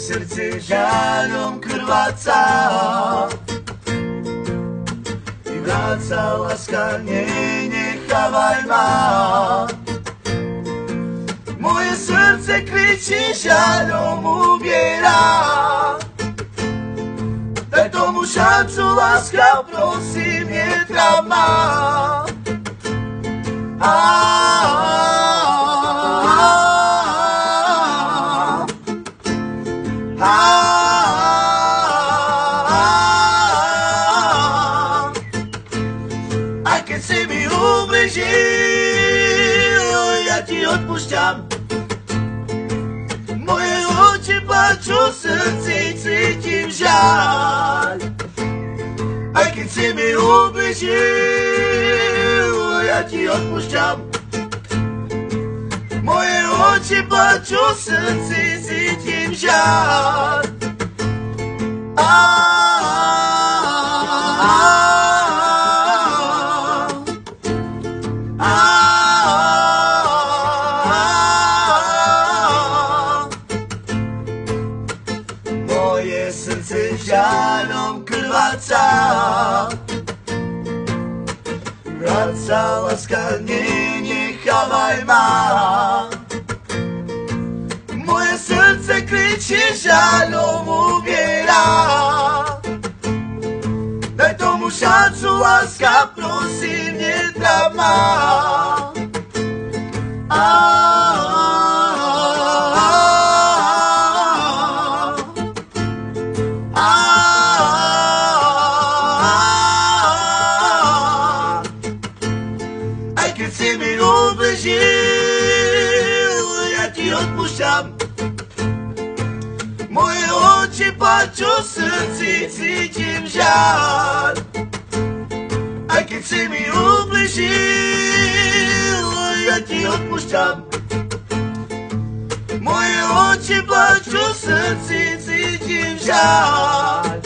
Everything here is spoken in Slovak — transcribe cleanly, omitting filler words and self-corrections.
srdce žáľom krváca. I vráca láska, nenechávaj ma. Moje srdce kričí, žáľom uviera. Daj tomu šancu, láska, prosím, netráp ma. Aj keď si mi ubližil, ja ti odpúšťam. Moje oči plačú, v srdci cítim žáľ. Aj keď si mi ubližil, ja ti odpúšťam. Moje oči plačú, v srdci cítim žáľ. Moje srdce žáľom krváca. Vráca láska, nenechávaj ma. Moje srdce kričí, žáľom uviera. Daj tomu šancu, láska, prosím, netráp ma. Aj keď si mi ubližil, ja ti odpúšťam. Moje oči plačú, v srdci cítim žáľ. Aj keď si mi ubližil, ja ti odpúšťam. Moje oči plačú, v srdci cítim žáľ.